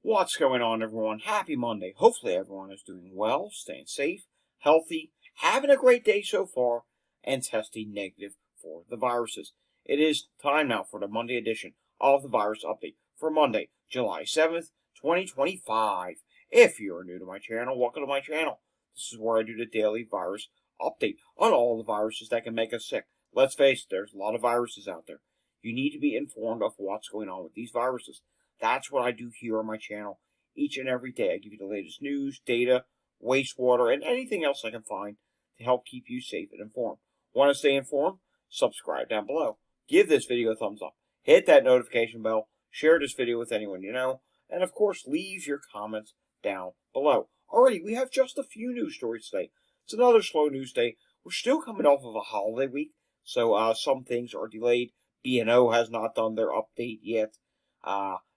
What's going on, everyone? Happy Monday. Hopefully everyone is doing well, staying safe, healthy, having a great day so far, and testing negative for the viruses. It is time now for the Monday edition of the Virus Update for Monday, July 7th, 2025. If you're new to my channel, welcome to my channel. This is where I do the daily virus update on all the viruses that can make us sick. Let's face it, there's a lot of viruses out there. You need to be informed of what's going on with these viruses. That's what I do here on my channel each and every day. I give you the latest news, data, wastewater, and anything else I can find to help keep you safe and informed. Want to stay informed? Subscribe down below. Give this video a thumbs up. Hit that notification bell. Share this video with anyone you know. And of course, leave your comments down below. Alrighty, we have just a few news stories today. It's another slow news day. We're still coming off of a holiday week, so some things are delayed. B&O has not done their update yet.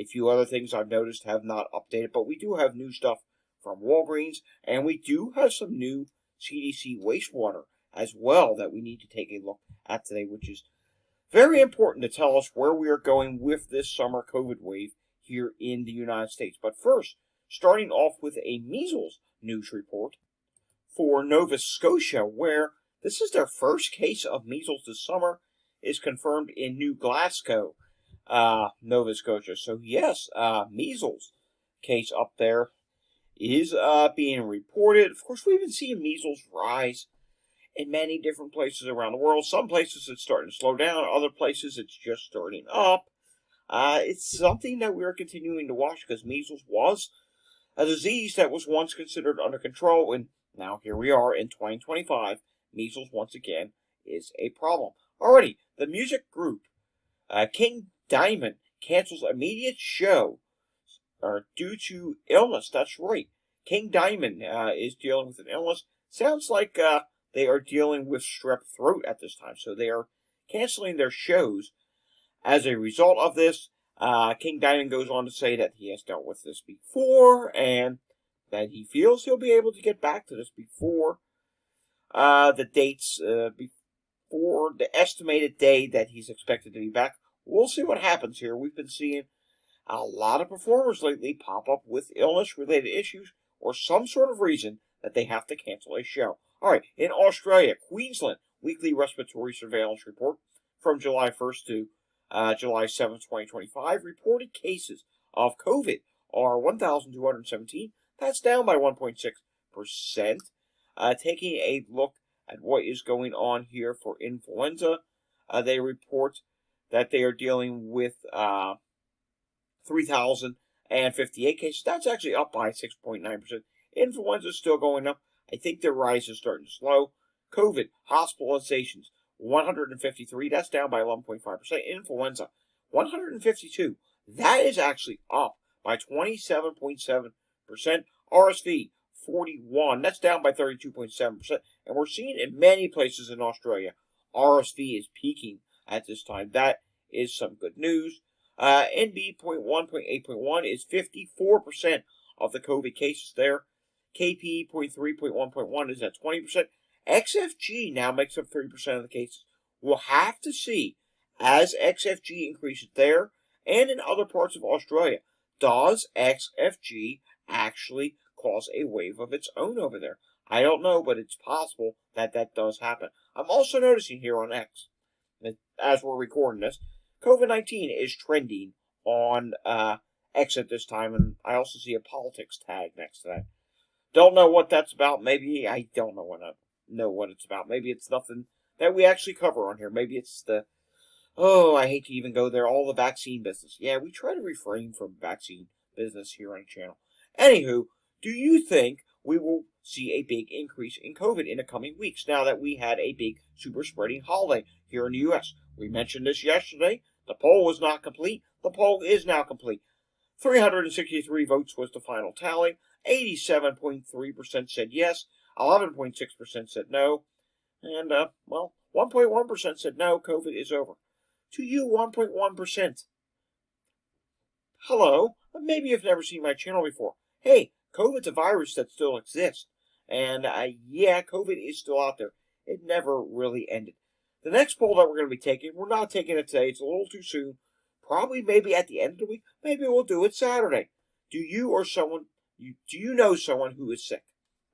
A few other things I've noticed have not updated, but we do have new stuff from Walgreens, and we do have some new CDC wastewater as well that we need to take a look at today, which is very important to tell us where we are going with this summer COVID wave here in the United States. But first, starting off with a measles news report for Nova Scotia, where this is their first case of measles this summer, is confirmed in New Glasgow, Nova Scotia. So yes, measles case up there is being reported. Of course, we've been seeing measles rise in many different places around the world. Some places it's starting to slow down. Other places it's just starting up. It's something that we're continuing to watch because measles was a disease that was once considered under control, and now here we are in 2025. Measles once again is a problem. Alrighty, the music group King Diamond cancels immediate show due to illness. That's right. King Diamond is dealing with an illness. Sounds like they are dealing with strep throat at this time, so they are canceling their shows as a result of this. King Diamond goes on to say that he has dealt with this before and that he feels he'll be able to get back to this before the dates, before the estimated day that he's expected to be back. We'll see what happens here. We've been seeing a lot of performers lately pop up with illness-related issues or some sort of reason that they have to cancel a show. All right, in Australia, Queensland, weekly respiratory surveillance report from July 1st to July 7th, 2025, reported cases of COVID are 1,217. That's down by 1.6%. Taking a look at what is going on here for influenza, they report that they are dealing with 3,058 cases. That's actually up by 6.9%. Influenza is still going up. I think the rise is starting to slow. COVID hospitalizations, 153. That's down by 11.5%. Influenza, 152. That is actually up by 27.7%. RSV, 41. That's down by 32.7%. And we're seeing in many places in Australia, RSV is peaking at this time. That is some good news. NB.1.8.1 is 54% of the COVID cases there. KP.3.1.1 is at 20%. XFG now makes up 30% of the cases. We'll have to see as XFG increases there and in other parts of Australia. Does XFG actually cause a wave of its own over there? I don't know, but it's possible that that does happen. I'm also noticing here on X, as we're recording this, COVID-19 is trending on X at this time, and I also see a politics tag next to that. Don't know what that's about. Maybe I don't know what it's about. Maybe it's nothing that we actually cover on here. Maybe it's I hate to even go there, all the vaccine business. Yeah, we try to refrain from vaccine business here on the channel. Anywho, do you think we will see a big increase in COVID in the coming weeks now that we had a big super spreading holiday here in the U.S.? We mentioned this yesterday. The poll was not complete. The poll is now complete. 363 votes was the final tally. 87.3% said yes. 11.6% said no. And, 1.1% said no, COVID is over. To you, 1.1%. Hello. Maybe you've never seen my channel before. Hey, COVID's a virus that still exists. And, yeah, COVID is still out there. It never really ended. The next poll that we're going to be taking, we're not taking it today. It's a little too soon. Probably maybe at the end of the week. Maybe we'll do it Saturday. Do you know someone who is sick?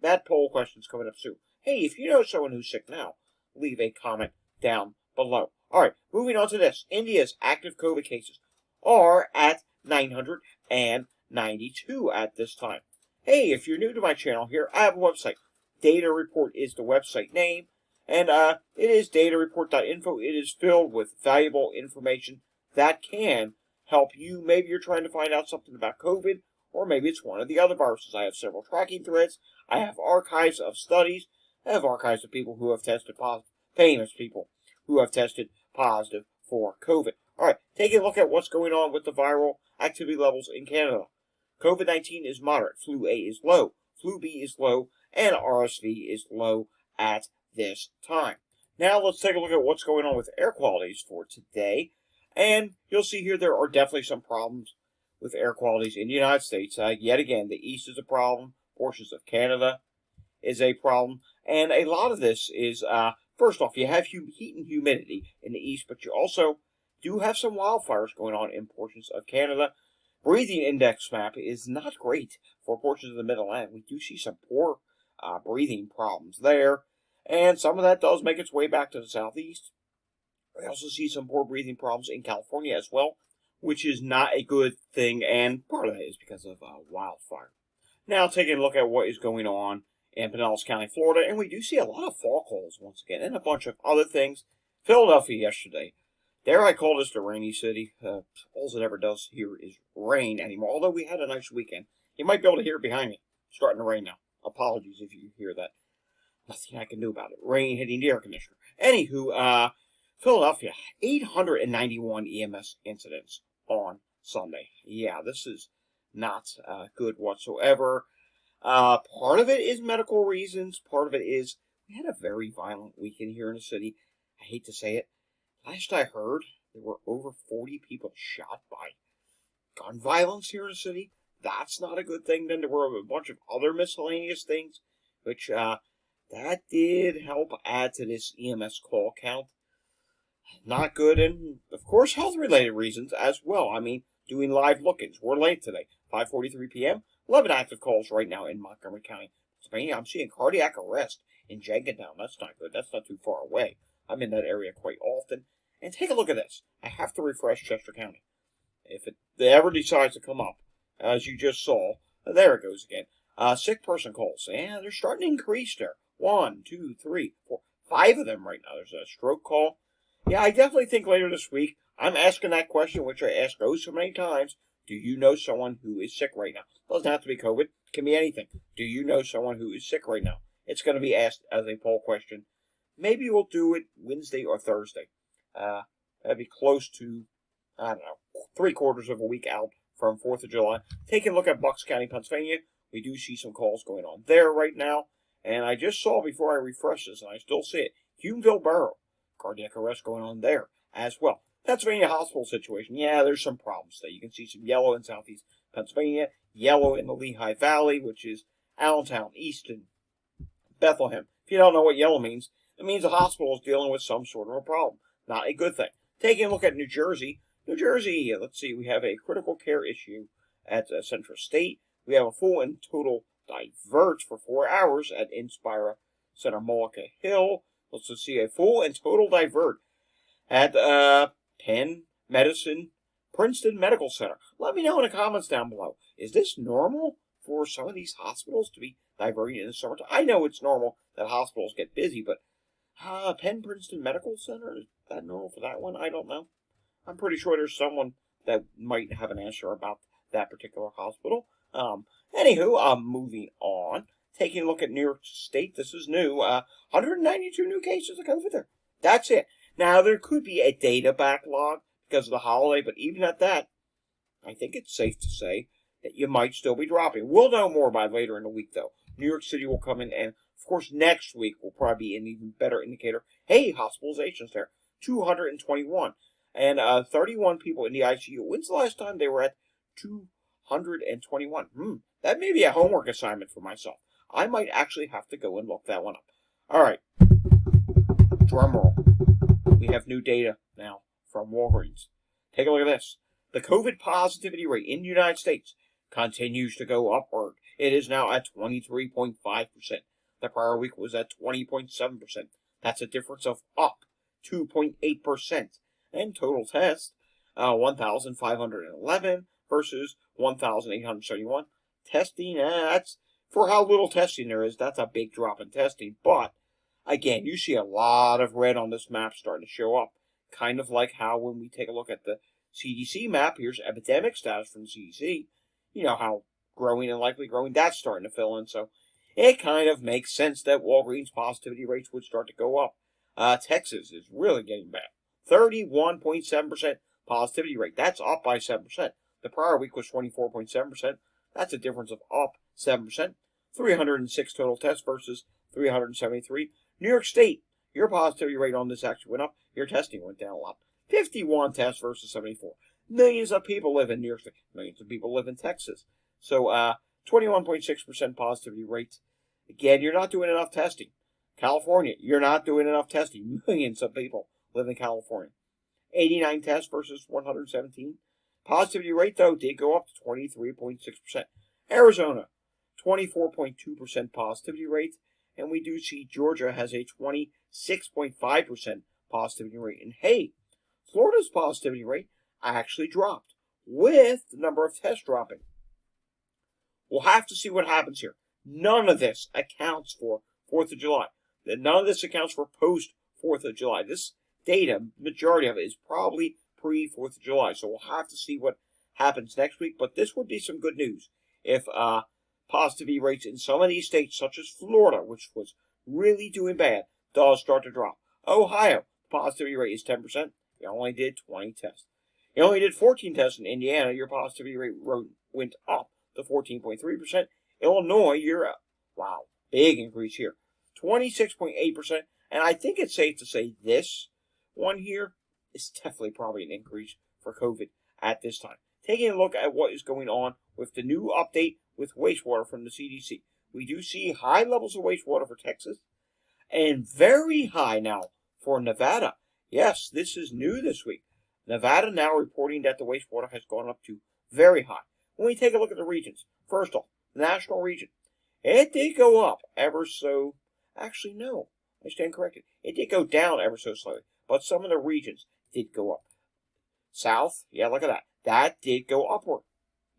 That poll question's coming up soon. Hey, if you know someone who's sick now, leave a comment down below. All right, moving on to this. India's active COVID cases are at 992 at this time. Hey, if you're new to my channel here, I have a website. Data Report is the website name, and it is datareport.info. It is filled with valuable information that can help you. Maybe you're trying to find out something about COVID, or maybe it's one of the other viruses. I have several tracking threads. I have archives of studies. I have archives of people who have tested positive, famous people who have tested positive for COVID. All right, taking a look at what's going on with the viral activity levels in Canada. COVID-19 is moderate, flu A is low, flu B is low, and RSV is low at this time. Now let's take a look at what's going on with air qualities for today. And you'll see here there are definitely some problems with air qualities in the United States. Yet again, the East is a problem, portions of Canada is a problem, and a lot of this is, first off, you have heat and humidity in the East, but you also do have some wildfires going on in portions of Canada. Breathing index map is not great for portions of the Mid-Atlantic. We do see some poor breathing problems there, and some of that does make its way back to the Southeast. We also see some poor breathing problems in California as well, which is not a good thing, and part of that is because of wildfire. Now, taking a look at what is going on in Pinellas County, Florida, and we do see a lot of fog holes once again, and a bunch of other things. Philadelphia yesterday. Dare I call this the rainy city? All it ever does here is rain anymore, although we had a nice weekend. You might be able to hear it behind me. It's starting to rain now. Apologies if you hear that. Nothing I can do about it. Rain hitting the air conditioner. Anywho, Philadelphia, 891 EMS incidents on Sunday. Yeah, this is not good whatsoever. Part of it is medical reasons. Part of it is we had a very violent weekend here in the city. I hate to say it. Last I heard, there were over 40 people shot by gun violence here in the city. That's not a good thing. Then there were a bunch of other miscellaneous things, which that did help add to this EMS call count. Not good, and of course health-related reasons as well. I mean, doing live look-ins. We're late today, 5:43 p.m. 11 active calls right now in Montgomery County, Pennsylvania. I'm seeing cardiac arrest in Jenkintown. That's not good. That's not too far away. I'm in that area quite often. And take a look at this. I have to refresh Chester County. If it ever decides to come up, as you just saw, there it goes again. Sick person calls. Yeah, they're starting to increase there. 1, 2, 3, 4, 5 of them right now. There's a stroke call. Yeah, I definitely think later this week, I'm asking that question, which I ask so many times. Do you know someone who is sick right now? Doesn't have to be COVID. It can be anything. Do you know someone who is sick right now? It's going to be asked as a poll question. Maybe we'll do it Wednesday or Thursday. That'd be close to, I don't know, 3/4 of a week out from 4th of July. Taking a look at Bucks County, Pennsylvania, we do see some calls going on there right now. And I just saw before I refreshed this, and I still see it, Humenville Borough, cardiac arrest going on there as well. Pennsylvania hospital situation, yeah, there's some problems there. You can see some yellow in southeast Pennsylvania, yellow in the Lehigh Valley, which is Allentown, Easton, Bethlehem. If you don't know what yellow means, it means the hospital is dealing with some sort of a problem. Not a good thing. Taking a look at New Jersey. New Jersey, let's see, we have a critical care issue at Central State. We have a full and total divert for 4 hours at Inspira Center, Mullica Hill. Let's just see a full and total divert at Penn Medicine, Princeton Medical Center. Let me know in the comments down below. Is this normal for some of these hospitals to be diverting in the summertime? I know it's normal that hospitals get busy, but Penn Princeton Medical Center, is that normal for that one? I don't know. I'm pretty sure there's someone that might have an answer about that particular hospital. Anywho, moving on. Taking a look at New York State, this is new. 192 new cases of COVID there. That's it. Now, there could be a data backlog because of the holiday, but even at that, I think it's safe to say that you might still be dropping. We'll know more by later in the week, though. New York City will come in, and of course, next week will probably be an even better indicator. Hey, hospitalizations there, 221, and 31 people in the ICU. When's the last time they were at 221? That may be a homework assignment for myself. I might actually have to go and look that one up. All right, drum roll. We have new data now from Walgreens. Take a look at this. The COVID positivity rate in the United States. continues to go upward. It is now at 23.5%. The prior week was at 20.7%. That's a difference of up 2.8%. And total tests, 1,511 versus 1,871. Testing, that's for how little testing there is, that's a big drop in testing. But again, you see a lot of red on this map starting to show up. Kind of like how when we take a look at the CDC map, here's epidemic status from the CDC. You know how growing and likely growing, that's starting to fill in. So it kind of makes sense that Walgreens positivity rates would start to go up. Texas is really getting bad. 31.7% positivity rate. That's up by 7%. The prior week was 24.7%. That's a difference of up 7%. 306 total tests versus 373. New York State, your positivity rate on this actually went up. Your testing went down a lot. 51 tests versus 74. Millions of people live in New York State. Millions of people live in Texas. So 21.6% positivity rate. Again, you're not doing enough testing. California, you're not doing enough testing. Millions of people live in California. 89 tests versus 117. Positivity rate, though, did go up to 23.6%. Arizona, 24.2% positivity rate. And we do see Georgia has a 26.5% positivity rate. And hey, Florida's positivity rate actually dropped with the number of tests dropping. We'll have to see what happens here. None of this accounts for 4th of July. None of this accounts for post-4th of July. This data, majority of it, is probably pre-4th of July. So we'll have to see what happens next week. But this would be some good news if positivity rates in some of these states, such as Florida, which was really doing bad, does start to drop. Ohio, positivity rate is 10%. You only did 20 tests. You only did 14 tests in Indiana. Your positivity rate went up to 14.3%. Illinois, you're up. Wow, big increase here. 26.8%. And I think it's safe to say this one here is definitely probably an increase for COVID at this time. Taking a look at what is going on with the new update with wastewater from the CDC. We do see high levels of wastewater for Texas and very high now for Nevada. Yes, this is new this week. Nevada now reporting that the wastewater has gone up to very high. When we take a look at the regions, first off, the national region, it did go up ever so. Actually, no, I stand corrected. It did go down ever so slightly, but some of the regions did go up. South, yeah, look at that. That did go upward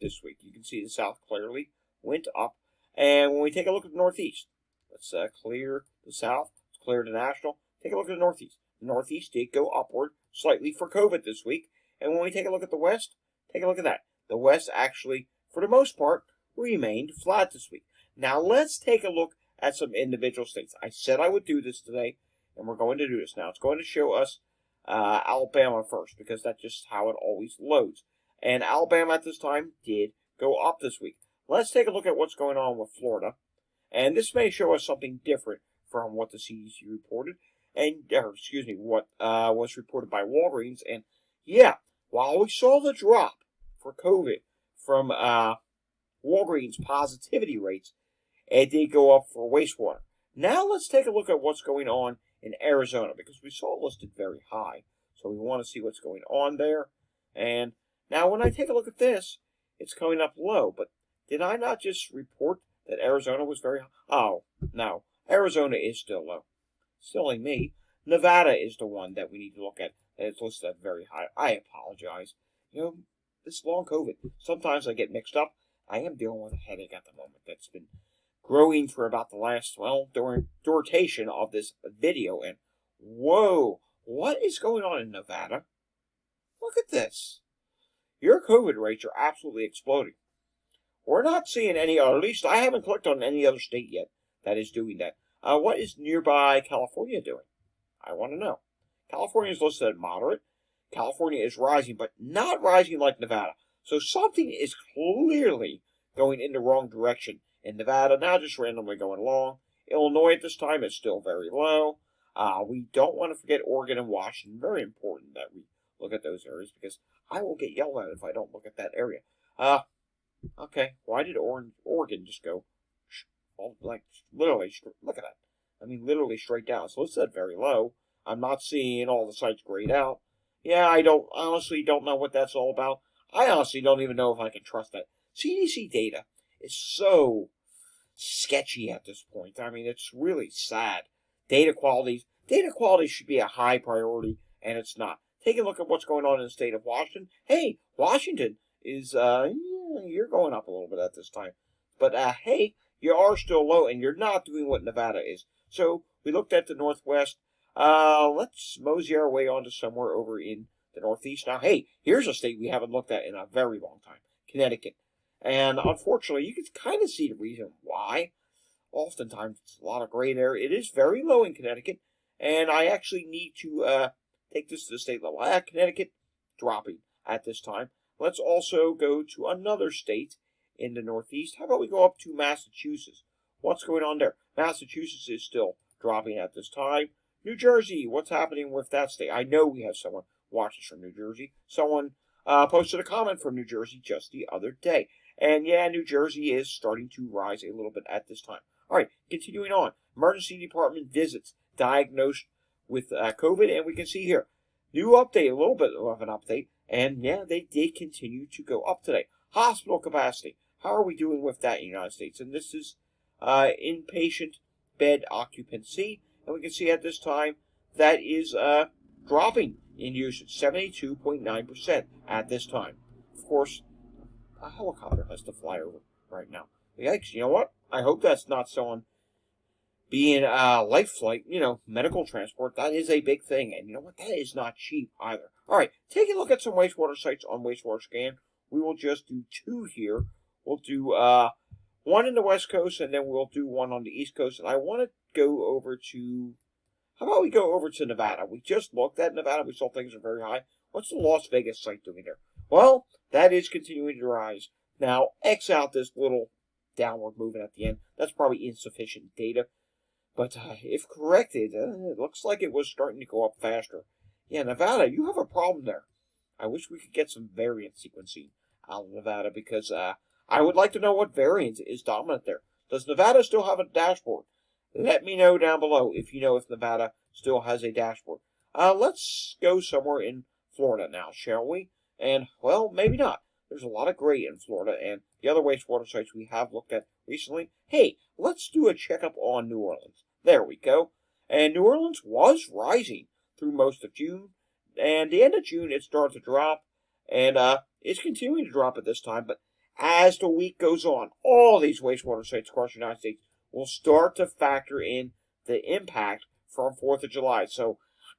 this week. You can see the South clearly went up. And when we take a look at the Northeast, let's clear the South, let's clear the national. Take a look at the Northeast. The Northeast did go upward slightly for COVID this week. And when we take a look at the West, take a look at that. The West actually, for the most part, remained flat this week. Now let's take a look at some individual states. I said I would do this today, and we're going to do this now. It's going to show us Alabama first, because that's just how it always loads. And Alabama at this time did go up this week. Let's take a look at what's going on with Florida. And this may show us something different from what the CDC reported. What was reported by Walgreens. And yeah, while we saw the drop for COVID from Walgreens positivity rates, it did go up for wastewater. Now let's take a look at what's going on in Arizona, because we saw it listed very high. So we want to see what's going on there. And now when I take a look at this, it's coming up low. But did I not just report that Arizona was very high? Oh, no. Arizona is still low. Silly me. Nevada is the one that we need to look at. And it's listed at very high. I apologize. You know, this long COVID, sometimes I get mixed up. I am dealing with a headache at the moment that's been growing for about the last, duration of this video. And whoa, what is going on in Nevada? Look at this. Your COVID rates are absolutely exploding. We're not seeing any, or at least I haven't clicked on any other state yet that is doing that. What is nearby California doing? I want to know. California is listed at moderate. California is rising, but not rising like Nevada. So something is clearly going in the wrong direction in Nevada, now just randomly going along. Illinois at this time is still very low. We don't want to forget Oregon and Washington. Very important that we look at those areas, because I will get yelled at if I don't look at that area. Okay, why did Oregon just go, literally, look at that. I mean, literally straight down. So it's at very low. I'm not seeing all the sites grayed out. Yeah, I honestly don't know what that's all about. I honestly don't even know if I can trust that CDC data is so sketchy at this point. I mean, it's really sad. Data quality should be a high priority, and it's not. Take a look at what's going on in the state of Washington. Hey, Washington is, you're going up a little bit at this time. But, hey, you are still low, and you're not doing what Nevada is. So, we looked at the Northwest. Let's mosey our way onto somewhere over in the Northeast. Now, hey, here's a state we haven't looked at in a very long time. Connecticut. And, unfortunately, you can kind of see the reason why. Oftentimes, it's a lot of gray there. It is very low in Connecticut. And I actually need to, take this to the state level. Connecticut dropping at this time. Let's also go to another state in the Northeast. How about we go up to Massachusetts? What's going on there? Massachusetts is still dropping at this time. New Jersey, what's happening with that state? I know we have someone watching from New Jersey. Someone posted a comment from New Jersey just the other day. And yeah, New Jersey is starting to rise a little bit at this time. All right, continuing on. Emergency department visits diagnosed with COVID, and we can see here, new update, a little bit of an update, and yeah, they did continue to go up today. Hospital capacity, how are we doing with that in the United States? And this is inpatient bed occupancy, and we can see at this time that is dropping in usage, 72.9% at this time. Of course, a helicopter has to fly over right now. Yikes, you know what? I hope that's not someone being life flight, medical transport. That is a big thing. And you know what? That is not cheap either. All right, take a look at some wastewater sites on WastewaterSCAN. We will just do 2 here. We'll do one in the West Coast, and then we'll do one on the East Coast. And I want to go over to, how about we go over to Nevada? We just looked at Nevada. We saw things are very high. What's the Las Vegas site doing there? Well, that is continuing to rise. Now, X out this little downward movement at the end. That's probably insufficient data. But if corrected, it looks like it was starting to go up faster. Yeah, Nevada, you have a problem there. I wish we could get some variant sequencing out of Nevada, because I would like to know what variant is dominant there. Does Nevada still have a dashboard? Let me know down below if you know if Nevada still has a dashboard. Let's go somewhere in Florida now, shall we? And, well, maybe not. There's a lot of gray in Florida, and the other wastewater sites we have looked at recently. Hey, let's do a checkup on New Orleans. There we go. And New Orleans was rising through most of June. And the end of June, it started to drop. And it's continuing to drop at this time. But as the week goes on, all these wastewater sites across the United States will start to factor in the impact from 4th of July. So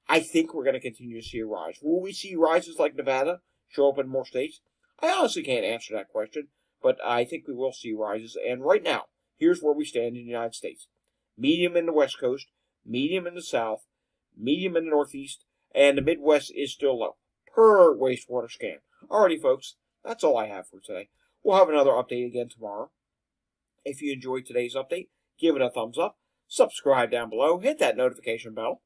I think we're going to continue to see a rise. Will we see rises like Nevada show up in more states? I honestly can't answer that question. But I think we will see rises. And right now, here's where we stand in the United States. Medium in the West Coast, medium in the South, medium in the Northeast, and the Midwest is still low, per WastewaterSCAN. Alrighty, folks, that's all I have for today. We'll have another update again tomorrow. If you enjoyed today's update, give it a thumbs up, subscribe down below, hit that notification bell,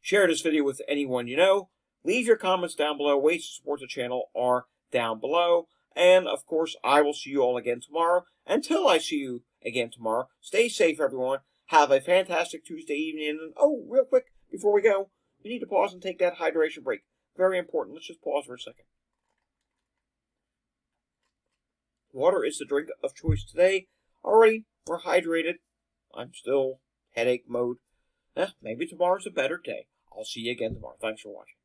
share this video with anyone you know, leave your comments down below. Ways to support the channel are down below. And, of course, I will see you all again tomorrow. Until I see you again tomorrow, stay safe, everyone. Have a fantastic Tuesday evening. And, oh, real quick, before we go, we need to pause and take that hydration break. Very important. Let's just pause for a second. Water is the drink of choice today. Already, we're hydrated. I'm still headache mode. Maybe tomorrow's a better day. I'll see you again tomorrow. Thanks for watching.